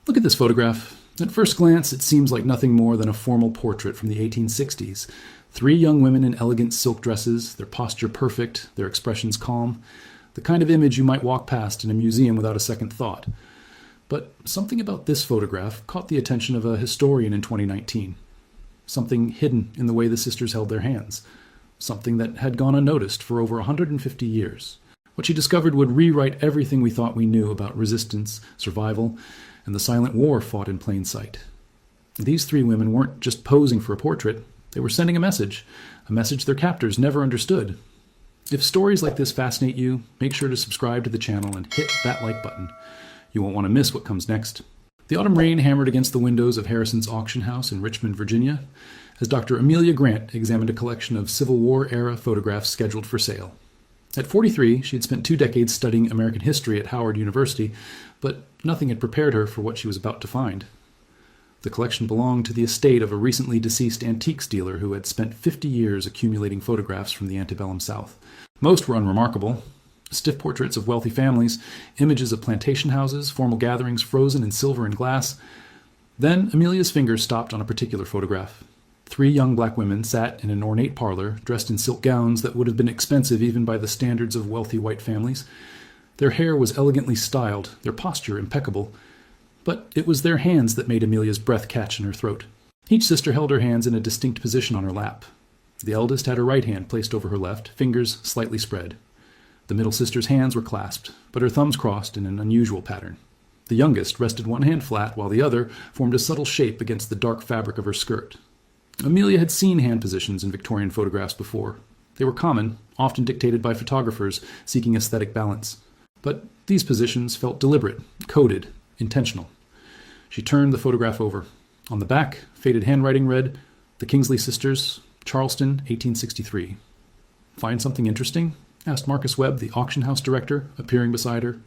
Look at this photograph. At first glance, it seems like nothing more than a formal portrait from the 1860s. 3 young women in elegant silk dresses, their posture perfect, their expressions calm. The kind of image you might walk past in a museum without a second thought. But something about this photograph caught the attention of a historian in 2019. Something hidden in the way the sisters held their hands. Something that had gone unnoticed for over 150 years. What she discovered would rewrite everything we thought we knew about resistance, survival, and the silent war fought in plain sight. These 3 women weren't just posing for a portrait, they were sending a message their captors never understood. If stories like this fascinate you, make sure to subscribe to the channel and hit that like button. You won't want to miss what comes next. The autumn rain hammered against the windows of Harrison's auction house in Richmond, Virginia, as Dr. Amelia Grant examined a collection of Civil War-era photographs scheduled for sale. At 43, she had spent 2 decades studying American history at Howard University, but nothing had prepared her for what she was about to find. The collection belonged to the estate of a recently deceased antiques dealer who had spent 50 years accumulating photographs from the antebellum South. Most were unremarkable. Stiff portraits of wealthy families, images of plantation houses, formal gatherings frozen in silver and glass. Then Amelia's fingers stopped on a particular photograph. 3 young black women sat in an ornate parlor, dressed in silk gowns that would have been expensive even by the standards of wealthy white families. Their hair was elegantly styled, their posture impeccable. But it was their hands that made Amelia's breath catch in her throat. Each sister held her hands in a distinct position on her lap. The eldest had her right hand placed over her left, fingers slightly spread. The middle sister's hands were clasped, but her thumbs crossed in an unusual pattern. The youngest rested one hand flat, while the other formed a subtle shape against the dark fabric of her skirt. Amelia had seen hand positions in Victorian photographs before. They were common, often dictated by photographers seeking aesthetic balance. But these positions felt deliberate, coded, intentional. She turned the photograph over. On the back, faded handwriting read, "The Kingsley Sisters, Charleston, 1863. "Find something interesting?" asked Marcus Webb, the auction house director, appearing beside her.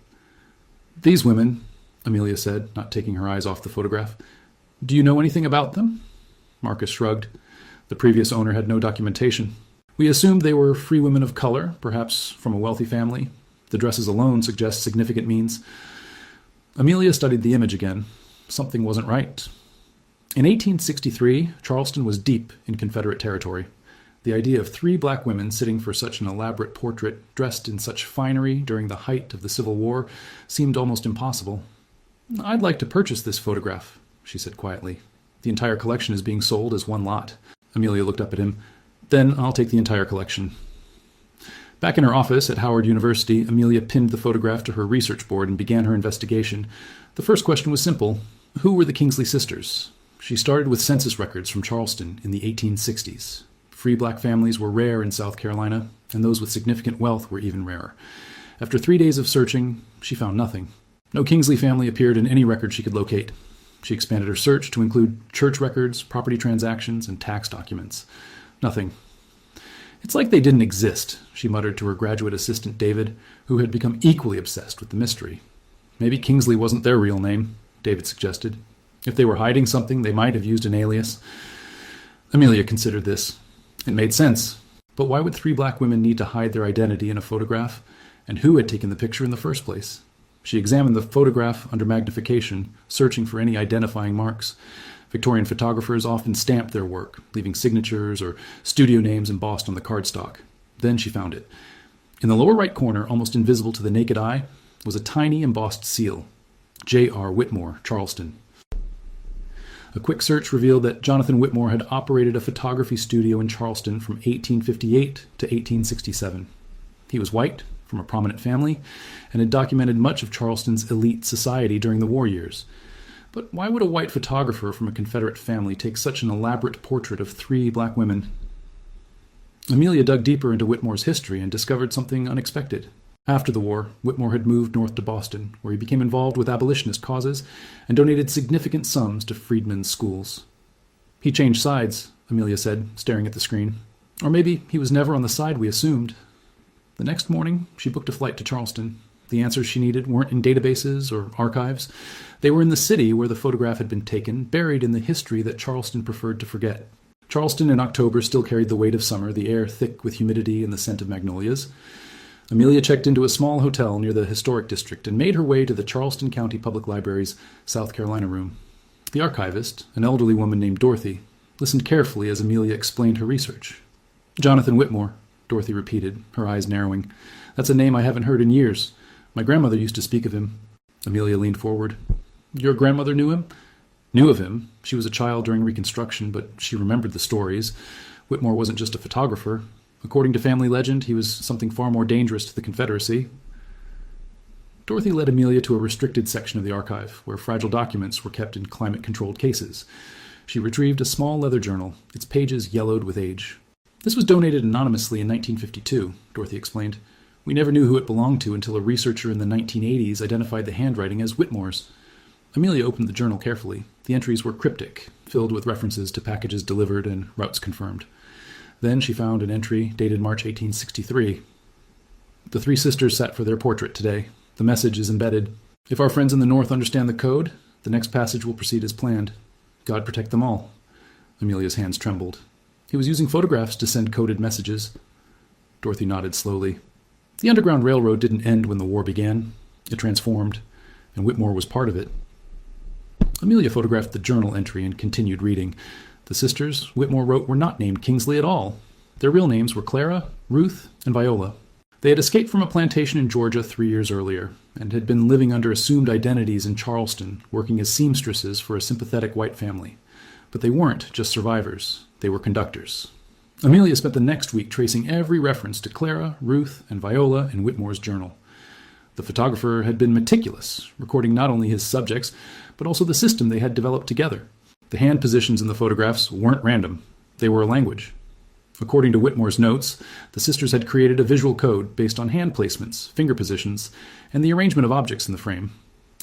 "These women," Amelia said, not taking her eyes off the photograph. "Do you know anything about them?" Marcus shrugged. The previous owner had no documentation. "We assumed they were free women of color, perhaps from a wealthy family. The dresses alone suggest significant means." Amelia studied the image again. Something wasn't right. In 1863, Charleston was deep in Confederate territory. The idea of 3 black women sitting for such an elaborate portrait, dressed in such finery during the height of the Civil War, seemed almost impossible. "I'd like to purchase this photograph," she said quietly. "The entire collection is being sold as one lot." Amelia looked up at him. "Then I'll take the entire collection." Back in her office at Howard University, Amelia pinned the photograph to her research board and began her investigation. The first question was simple. Who were the Kingsley sisters? She started with census records from Charleston in the 1860s. Free black families were rare in South Carolina, and those with significant wealth were even rarer. After 3 days of searching, she found nothing. No Kingsley family appeared in any record she could locate. She expanded her search to include church records, property transactions, and tax documents. Nothing. "It's like they didn't exist," she muttered to her graduate assistant David, who had become equally obsessed with the mystery. "Maybe Kingsley wasn't their real name," David suggested. "If they were hiding something, they might have used an alias." Amelia considered this. It made sense. But why would 3 black women need to hide their identity in a photograph? And who had taken the picture in the first place? She examined the photograph under magnification, searching for any identifying marks. Victorian photographers often stamped their work, leaving signatures or studio names embossed on the cardstock. Then she found it. In the lower right corner, almost invisible to the naked eye, was a tiny embossed seal. J.R. Whitmore, Charleston. A quick search revealed that Jonathan Whitmore had operated a photography studio in Charleston from 1858 to 1867. He was white, from a prominent family, and had documented much of Charleston's elite society during the war years. But why would a white photographer from a Confederate family take such an elaborate portrait of 3 black women? Amelia dug deeper into Whitmore's history and discovered something unexpected. After the war, Whitmore had moved north to Boston, where he became involved with abolitionist causes and donated significant sums to freedmen's schools. "He changed sides," Amelia said, staring at the screen. "Or maybe he was never on the side we assumed." The next morning, she booked a flight to Charleston. The answers she needed weren't in databases or archives. They were in the city where the photograph had been taken, buried in the history that Charleston preferred to forget. Charleston in October still carried the weight of summer, the air thick with humidity and the scent of magnolias. Amelia checked into a small hotel near the historic district and made her way to the Charleston County Public Library's South Carolina room. The archivist, an elderly woman named Dorothy, listened carefully as Amelia explained her research. Jonathan Whitmore, Dorothy repeated, her eyes narrowing. That's a name I haven't heard in years. My grandmother used to speak of him. Amelia leaned forward. Your grandmother knew him? Knew of him. She was a child during Reconstruction, but she remembered the stories. Whitmore wasn't just a photographer. According to family legend, he was something far more dangerous to the Confederacy. Dorothy led Amelia to a restricted section of the archive, where fragile documents were kept in climate-controlled cases. She retrieved a small leather journal, its pages yellowed with age. This was donated anonymously in 1952, Dorothy explained. We never knew who it belonged to until a researcher in the 1980s identified the handwriting as Whitmore's. Amelia opened the journal carefully. The entries were cryptic, filled with references to packages delivered and routes confirmed. Then she found an entry dated March 1863. The three sisters sat for their portrait today. The message is embedded. If our friends in the North understand the code, the next passage will proceed as planned. God protect them all. Amelia's hands trembled. He was using photographs to send coded messages. Dorothy nodded slowly. The Underground Railroad didn't end when the war began. It transformed, and Whitmore was part of it. Amelia photographed the journal entry and continued reading. The sisters, Whitmore wrote, were not named Kingsley at all. Their real names were Clara, Ruth, and Viola. They had escaped from a plantation in Georgia 3 years earlier, and had been living under assumed identities in Charleston, working as seamstresses for a sympathetic white family. But they weren't just survivors. They were conductors. Amelia spent the next week tracing every reference to Clara, Ruth, and Viola in Whitmore's journal. The photographer had been meticulous, recording not only his subjects, but also the system they had developed together. The hand positions in the photographs weren't random. They were a language. According to Whitmore's notes, the sisters had created a visual code based on hand placements, finger positions, and the arrangement of objects in the frame.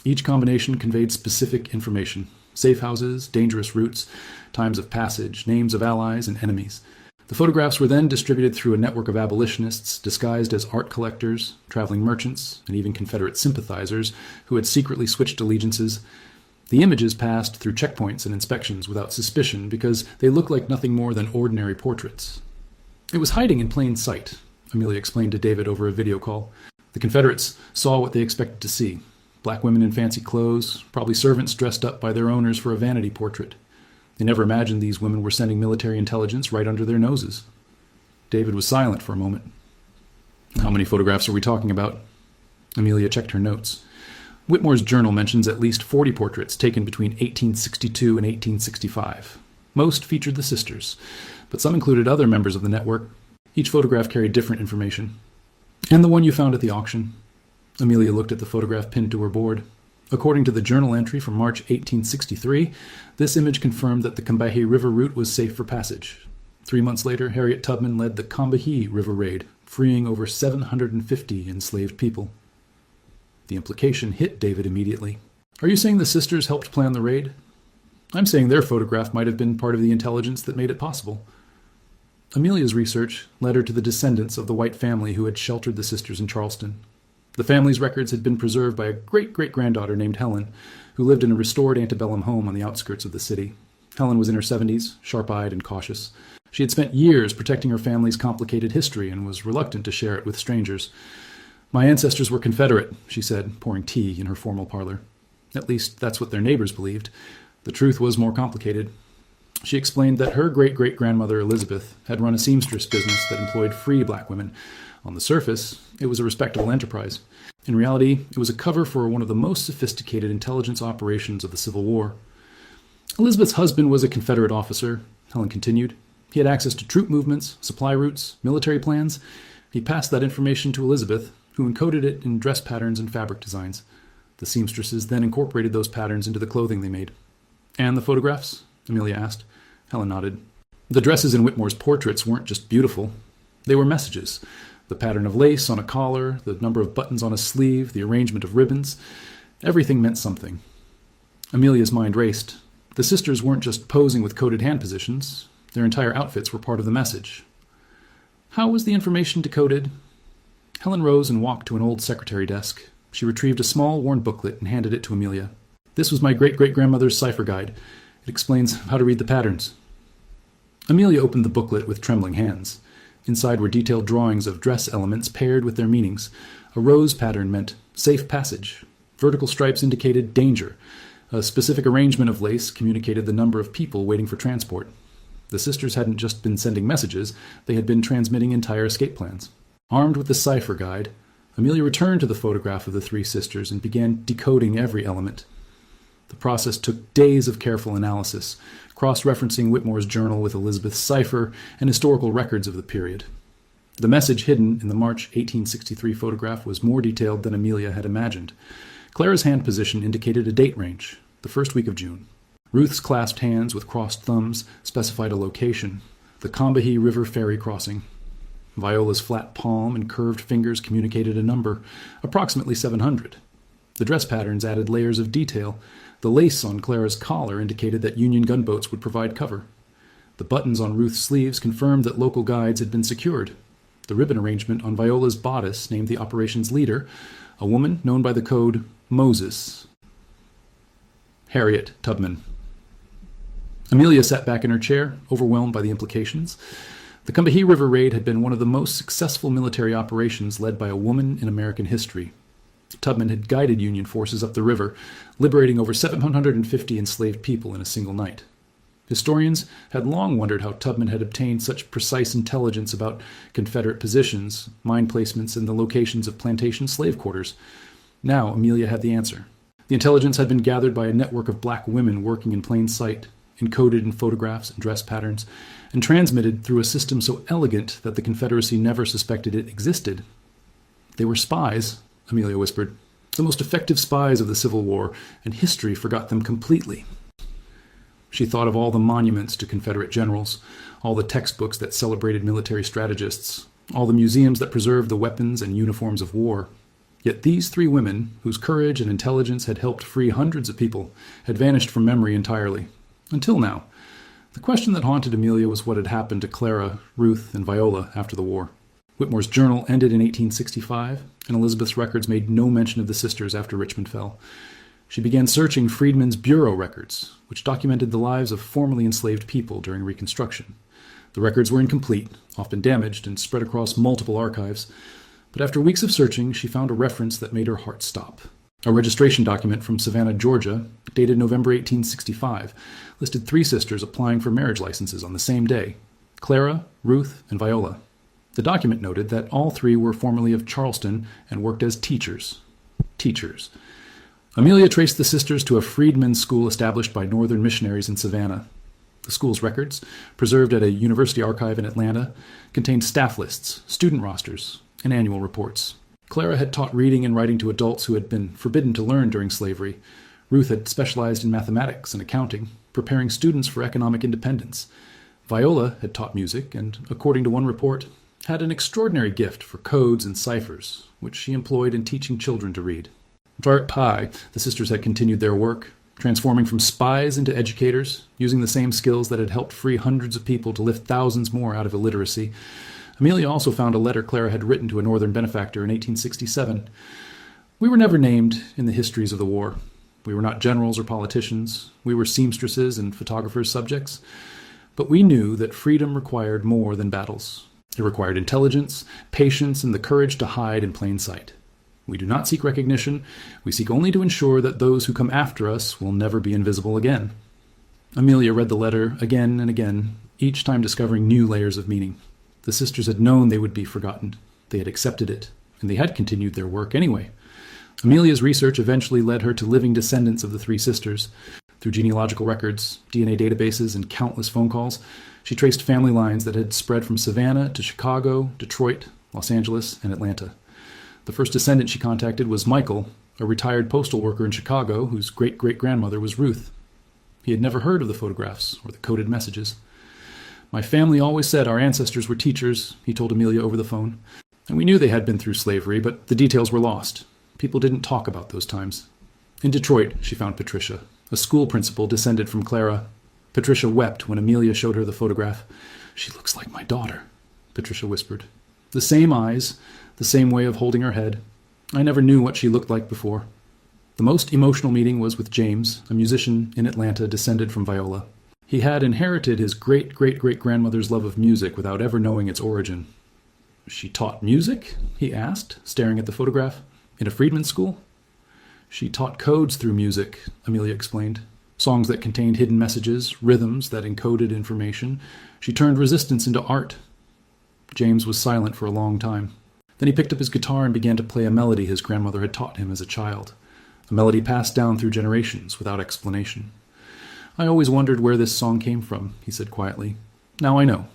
Each combination conveyed specific information: safe houses, dangerous routes, times of passage, names of allies and enemies. The photographs were then distributed through a network of abolitionists disguised as art collectors, traveling merchants, and even Confederate sympathizers who had secretly switched allegiances. The images passed through checkpoints and inspections without suspicion because they looked like nothing more than ordinary portraits. It was hiding in plain sight, Amelia explained to David over a video call. The Confederates saw what they expected to see: black women in fancy clothes, probably servants dressed up by their owners for a vanity portrait. They never imagined these women were sending military intelligence right under their noses. David was silent for a moment. How many photographs are we talking about? Amelia checked her notes. Whitmore's journal mentions at least 40 portraits taken between 1862 and 1865. Most featured the sisters, but some included other members of the network. Each photograph carried different information. And the one you found at the auction? Amelia looked at the photograph pinned to her board. According to the journal entry from March 1863, this image confirmed that the Combahee River route was safe for passage. 3 months later, Harriet Tubman led the Combahee River Raid, freeing over 750 enslaved people. The implication hit David immediately. Are you saying the sisters helped plan the raid? I'm saying their photograph might have been part of the intelligence that made it possible. Amelia's research led her to the descendants of the white family who had sheltered the sisters in Charleston. The family's records had been preserved by a great-great-granddaughter named Helen, who lived in a restored antebellum home on the outskirts of the city. Helen was in her 70s, sharp-eyed and cautious. She had spent years protecting her family's complicated history and was reluctant to share it with strangers. My ancestors were Confederate, she said, pouring tea in her formal parlor. At least that's what their neighbors believed. The truth was more complicated. She explained that her great-great-grandmother Elizabeth had run a seamstress business that employed free black women. On the surface, it was a respectable enterprise. In reality, it was a cover for one of the most sophisticated intelligence operations of the Civil War. Elizabeth's husband was a Confederate officer, Helen continued. He had access to troop movements, supply routes, military plans. He passed that information to Elizabeth, who encoded it in dress patterns and fabric designs. The seamstresses then incorporated those patterns into the clothing they made. And the photographs? Amelia asked. Helen nodded. The dresses in Whitmore's portraits weren't just beautiful. They were messages. The pattern of lace on a collar, the number of buttons on a sleeve, the arrangement of ribbons. Everything meant something. Amelia's mind raced. The sisters weren't just posing with coded hand positions. Their entire outfits were part of the message. How was the information decoded? Helen rose and walked to an old secretary desk. She retrieved a small, worn booklet and handed it to Amelia. This was my great-great-grandmother's cipher guide. It explains how to read the patterns. Amelia opened the booklet with trembling hands. Inside were detailed drawings of dress elements paired with their meanings. A rose pattern meant safe passage. Vertical stripes indicated danger. A specific arrangement of lace communicated the number of people waiting for transport. The sisters hadn't just been sending messages, they had been transmitting entire escape plans. Armed with the cipher guide, Amelia returned to the photograph of the three sisters and began decoding every element. The process took days of careful analysis, cross-referencing Whitmore's journal with Elizabeth's cipher and historical records of the period. The message hidden in the March 1863 photograph was more detailed than Amelia had imagined. Clara's hand position indicated a date range, the first week of June. Ruth's clasped hands with crossed thumbs specified a location, the Combahee River ferry crossing. Viola's flat palm and curved fingers communicated a number, approximately 700. The dress patterns added layers of detail. The lace on Clara's collar indicated that Union gunboats would provide cover. The buttons on Ruth's sleeves confirmed that local guides had been secured. The ribbon arrangement on Viola's bodice named the operation's leader, a woman known by the code Moses. Harriet Tubman. Amelia sat back in her chair, overwhelmed by the implications. The Combahee River raid had been one of the most successful military operations led by a woman in American history. Tubman had guided Union forces up the river, liberating over 750 enslaved people in a single night. Historians had long wondered how Tubman had obtained such precise intelligence about Confederate positions, mine placements, and the locations of plantation slave quarters. Now Amelia had the answer. The intelligence had been gathered by a network of black women working in plain sight, encoded in photographs and dress patterns, and transmitted through a system so elegant that the Confederacy never suspected it existed. They were spies, Amelia whispered, the most effective spies of the Civil War, and history forgot them completely. She thought of all the monuments to Confederate generals, all the textbooks that celebrated military strategists, all the museums that preserved the weapons and uniforms of war. Yet these three women, whose courage and intelligence had helped free hundreds of people, had vanished from memory entirely. Until now. The question that haunted Amelia was what had happened to Clara, Ruth, and Viola after the war. Whitmore's journal ended in 1865, and Elizabeth's records made no mention of the sisters after Richmond fell. She began searching Freedmen's Bureau records, which documented the lives of formerly enslaved people during Reconstruction. The records were incomplete, often damaged, and spread across multiple archives. But after weeks of searching, she found a reference that made her heart stop. A registration document from Savannah, Georgia, dated November 1865, listed three sisters applying for marriage licenses on the same day, Clara, Ruth, and Viola. The document noted that all three were formerly of Charleston and worked as teachers. Amelia traced the sisters to a freedmen's school established by Northern missionaries in Savannah. The school's records, preserved at a university archive in Atlanta, contained staff lists, student rosters, and annual reports. Clara had taught reading and writing to adults who had been forbidden to learn during slavery. Ruth had specialized in mathematics and accounting, preparing students for economic independence. Viola had taught music and, according to one report, had an extraordinary gift for codes and ciphers, which she employed in teaching children to read. Dart Pie, the sisters had continued their work, transforming from spies into educators, using the same skills that had helped free hundreds of people to lift thousands more out of illiteracy. Amelia also found a letter Clara had written to a Northern benefactor in 1867. We were never named in the histories of the war. We were not generals or politicians. We were seamstresses and photographers' subjects. But we knew that freedom required more than battles. It required intelligence, patience, and the courage to hide in plain sight. We do not seek recognition. We seek only to ensure that those who come after us will never be invisible again. Amelia read the letter again and again, each time discovering new layers of meaning. The sisters had known they would be forgotten. They had accepted it, and they had continued their work anyway. Amelia's research eventually led her to living descendants of the three sisters. Through genealogical records, DNA databases, and countless phone calls, she traced family lines that had spread from Savannah to Chicago, Detroit, Los Angeles, and Atlanta. The first descendant she contacted was Michael, a retired postal worker in Chicago whose great-great-grandmother was Ruth. He had never heard of the photographs or the coded messages. My family always said our ancestors were teachers, he told Amelia over the phone. And we knew they had been through slavery, but the details were lost. People didn't talk about those times. In Detroit, she found Patricia, a school principal descended from Clara. Patricia wept when Amelia showed her the photograph. She looks like my daughter, Patricia whispered. The same eyes, the same way of holding her head. I never knew what she looked like before. The most emotional meeting was with James, a musician in Atlanta descended from Viola. He He had inherited his great-great-great-grandmother's love of music without ever knowing its origin. "She taught music?" he asked, staring at the photograph. "In a freedmen's school?" "She taught codes through music," Amelia explained. "Songs that contained hidden messages, rhythms that encoded information. She turned resistance into art." James was silent for a long time. Then he picked up his guitar and began to play a melody his grandmother had taught him as a child. A melody passed down through generations without explanation. "I always wondered where this song came from," he said quietly. "Now I know."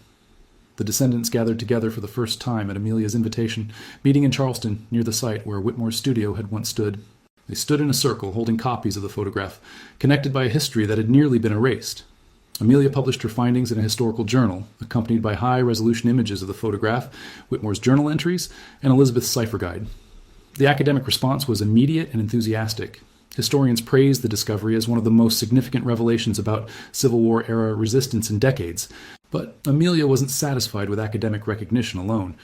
The descendants gathered together for the first time at Amelia's invitation, meeting in Charleston near the site where Whitmore's studio had once stood. They stood in a circle holding copies of the photograph, connected by a history that had nearly been erased. Amelia published her findings in a historical journal, accompanied by high-resolution images of the photograph, Whitmore's journal entries, and Elizabeth's cipher guide. The academic response was immediate and enthusiastic. Historians praised the discovery as one of the most significant revelations about Civil War-era resistance in decades. But Amelia wasn't satisfied with academic recognition alone.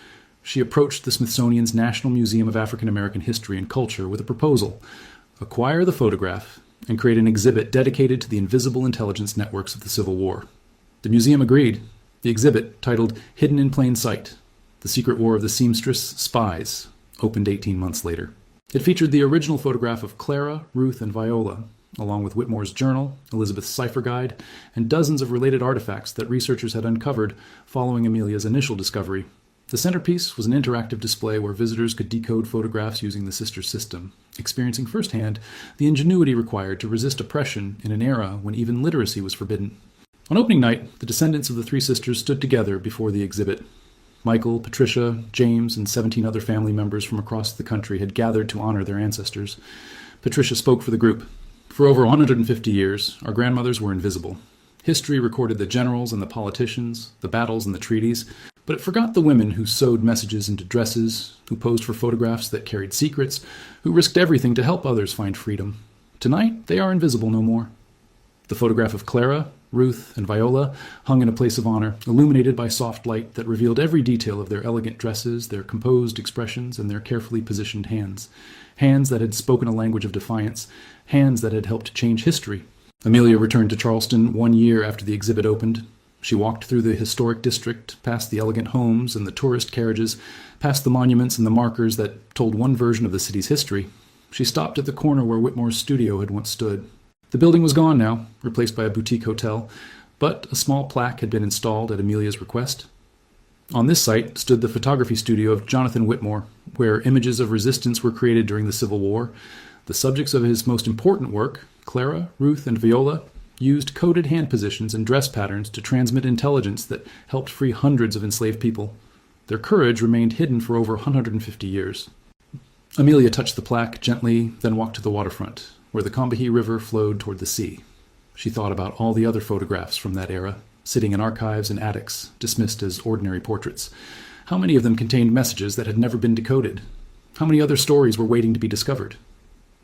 She approached the Smithsonian's National Museum of African American History and Culture with a proposal: acquire the photograph and create an exhibit dedicated to the invisible intelligence networks of the Civil War. The museum agreed. The exhibit, titled Hidden in Plain Sight: The Secret War of the Seamstress Spies, opened 18 months later. It featured the original photograph of Clara, Ruth, and Viola, along with Whitmore's journal, Elizabeth's cipher guide, and dozens of related artifacts that researchers had uncovered following Amelia's initial discovery. The centerpiece was an interactive display where visitors could decode photographs using the sisters' system, experiencing firsthand the ingenuity required to resist oppression in an era when even literacy was forbidden. On opening night, the descendants of the three sisters stood together before the exhibit. Michael, Patricia, James, and 17 other family members from across the country had gathered to honor their ancestors. Patricia spoke for the group. "For over 150 years, our grandmothers were invisible. History recorded the generals and the politicians, the battles and the treaties, but it forgot the women who sewed messages into dresses, who posed for photographs that carried secrets, who risked everything to help others find freedom. Tonight, they are invisible no more." The photograph of Clara, Ruth, and Viola hung in a place of honor, illuminated by soft light that revealed every detail of their elegant dresses, their composed expressions, and their carefully positioned hands. Hands that had spoken a language of defiance, hands that had helped change history. Amelia returned to Charleston 1 year after the exhibit opened. She walked through the historic district, past the elegant homes and the tourist carriages, past the monuments and the markers that told one version of the city's history. She stopped at the corner where Whitmore's studio had once stood. The building was gone now, replaced by a boutique hotel, but a small plaque had been installed at Amelia's request. On this site stood the photography studio of Jonathan Whitmore, where images of resistance were created during the Civil War. The subjects of his most important work, Clara, Ruth, and Viola, used coded hand positions and dress patterns to transmit intelligence that helped free hundreds of enslaved people. Their courage remained hidden for over 150 years. Amelia touched the plaque gently, then walked to the waterfront, where the Combahee River flowed toward the sea. She thought about all the other photographs from that era, sitting in archives and attics, dismissed as ordinary portraits. How many of them contained messages that had never been decoded? How many other stories were waiting to be discovered?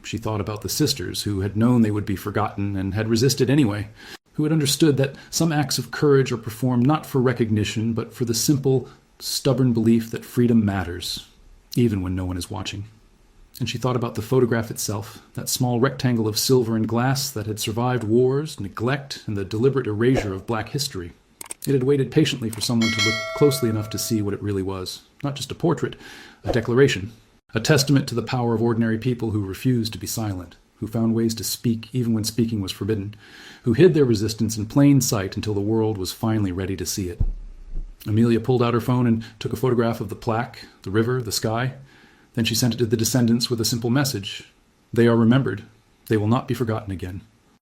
She thought about the sisters who had known they would be forgotten and had resisted anyway, who had understood that some acts of courage are performed not for recognition, but for the simple, stubborn belief that freedom matters, even when no one is watching. And she thought about the photograph itself, that small rectangle of silver and glass that had survived wars, neglect, and the deliberate erasure of black history. It had waited patiently for someone to look closely enough to see what it really was. Not just a portrait, a declaration. A testament to the power of ordinary people who refused to be silent, who found ways to speak even when speaking was forbidden, who hid their resistance in plain sight until the world was finally ready to see it. Amelia pulled out her phone and took a photograph of the plaque, the river, the sky. Then she sent it to the descendants with a simple message: "They are remembered. They will not be forgotten again."